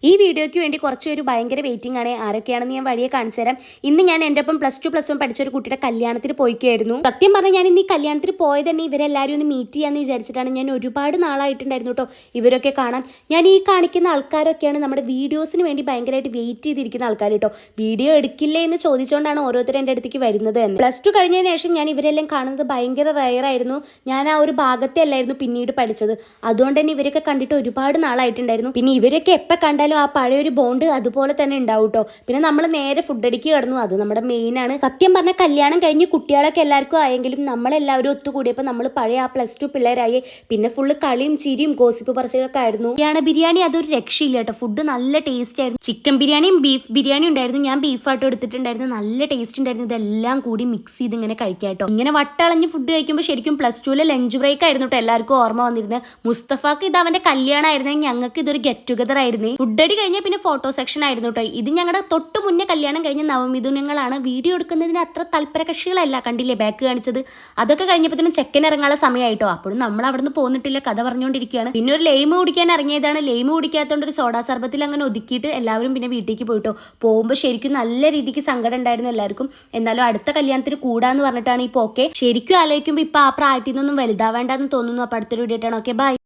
ഈ വീഡിയോയ്ക്ക് വേണ്ടി കുറച്ചൊരു ഭയങ്കര വെയിറ്റിംഗ് ആണ്. ആരൊക്കെയാണെന്ന് ഞാൻ വഴിയെ കാണിച്ചു തരാം. ഇന്ന് ഞാൻ എൻ്റെ ഒപ്പം +2 +1 പഠിച്ച ഒരു കുട്ടിയുടെ കല്യാണത്തിന് പോയിക്കായിരുന്നു. സത്യം പറഞ്ഞാൽ ഞാൻ ഇന്ന് ഈ കല്യാണത്തിന് പോയത് തന്നെ ഇവരെല്ലാവരും ഒന്ന് മീറ്റ് ചെയ്യാന്ന് വിചാരിച്ചിട്ടാണ്. ഞാൻ ഒരുപാട് നാളായിട്ടുണ്ടായിരുന്നു കേട്ടോ ഇവരൊക്കെ കാണാൻ. ഞാൻ ഈ കാണിക്കുന്ന ആൾക്കാരൊക്കെയാണ് നമ്മുടെ വീഡിയോസിന് വേണ്ടി ഭയങ്കരമായിട്ട് വെയിറ്റ് ചെയ്തിരിക്കുന്ന ആൾക്കാർ കേട്ടോ. വീഡിയോ എടുക്കില്ലേ എന്ന് ചോദിച്ചുകൊണ്ടാണ് ഓരോരുത്തരും എൻ്റെ അടുത്തേക്ക് വരുന്നത് തന്നെ. +2 കഴിഞ്ഞതിന് ശേഷം ഞാൻ ഇവരെല്ലാം കാണുന്നത് ഭയങ്കര റയറായിരുന്നു. ഞാൻ ആ ഒരു ഭാഗത്തെ അല്ലായിരുന്നു പിന്നീട് പഠിച്ചത്. അതുകൊണ്ട് തന്നെ ഇവരൊക്കെ കണ്ടിട്ട് ഒരുപാട് നാളായിട്ടുണ്ടായിരുന്നു. പിന്നെ ഇവരൊക്കെ എപ്പോൾ കണ്ടാലും ആ പഴയൊരു ബോണ്ട് അതുപോലെ തന്നെ ഉണ്ടാവും കേട്ടോ. പിന്നെ നമ്മൾ നേരെ ഫുഡ് അടിക്ക് കിടന്നു. അത് നമ്മുടെ മെയിൻ ആണ്. സത്യം പറഞ്ഞാൽ കല്യാണം കഴിഞ്ഞ് കുട്ടികളൊക്കെ എല്ലാവർക്കും ആയെങ്കിലും നമ്മളെല്ലാവരും ഒത്തുകൂടിയപ്പോൾ നമ്മൾ പഴയ ആ +2 പിള്ളേരായി. പിന്നെ ഫുള്ള് കളിയും ചിരിയും ഗോസിപ്പ് പറച്ചിലൊക്കെ ആയിരുന്നു. ബിരിയാണി അതൊരു രക്ഷയില്ല കേട്ടോ. ഫുഡ് നല്ല ടേസ്റ്റ് ആയിരുന്നു. ചിക്കൻ ബിരിയാണിയും ബീഫ് ബിരിയാണിയും ഉണ്ടായിരുന്നു. ഞാൻ ബീഫായിട്ട് എടുത്തിട്ടുണ്ടായിരുന്നു. നല്ല ടേസ്റ്റ് ഉണ്ടായിരുന്നു. ഇതെല്ലാം കൂടി മിക്സ് ചെയ്ത് ഇങ്ങനെ കഴിക്കാം കേട്ടോ. ഇങ്ങനെ വട്ടളഞ്ഞ് ഫുഡ് കഴിക്കുമ്പോൾ ശരിക്കും +2 ലഞ്ച് ബ്രേക്ക് ആയിരുന്നു കേട്ടോ എല്ലാവർക്കും ഓർമ്മ വന്നിരുന്നത്. മുസ്തഫാക്ക് ഇത് അവന്റെ കല്യാണമായിരുന്നെങ്കിൽ ഞങ്ങൾക്ക് ഇതൊരു ഗെറ്റ് ടുഗദർ ആയിരുന്നു. ഫുഡ് അടി കഴിഞ്ഞാൽ പിന്നെ ഫോട്ടോ സെക്ഷൻ ആയിരുന്നു കേട്ടോ. ഇത് ഞങ്ങളുടെ തൊട്ട് മുന്നേ കല്യാണം കഴിഞ്ഞ നവമിഥുനങ്ങളാണ്. വീഡിയോ എടുക്കുന്നതിന് അത്ര തൽപര കക്ഷികളല്ല. കണ്ടില്ലേ ബാക്ക് കാണിച്ചത്. അതൊക്കെ കഴിഞ്ഞപ്പോഴത്തേനും ചെക്കൻ ഇറങ്ങാനുള്ള സമയമായിട്ടോ. അപ്പോഴും നമ്മൾ അവിടെ നിന്ന് പോന്നിട്ടില്ല, കഥ പറഞ്ഞുകൊണ്ടിരിക്കുകയാണ്. പിന്നെ ഒരു ലൈമ് കുടിക്കാൻ ഇറങ്ങിയതാണ്. ലൈമ് കുടിക്കാത്തതുകൊണ്ട് ഒരു സോഡാ സർബത്തിൽ അങ്ങനെ ഒതുക്കിയിട്ട് എല്ലാവരും പിന്നെ വീട്ടിലേക്ക് പോയിട്ടോ. പോകുമ്പോൾ ശരിക്കും നല്ല രീതിക്ക് സങ്കടം ഉണ്ടായിരുന്നു എല്ലാവർക്കും. എന്നാലും അടുത്ത കല്യാണത്തിന് കൂടാന്ന് പറഞ്ഞിട്ടാണ് ഈ പോക്കെ. ശരിക്കും ആലോചിക്കുമ്പോൾ ഇപ്പൊ ആ പ്രായത്തിൽ നിന്നൊന്നും വലുതാവേണ്ടെന്ന് തോന്നുന്നു. അപ്പോൾ അടുത്തൊരു വീഡിയോ ആയിട്ടാണ്. Okay bye.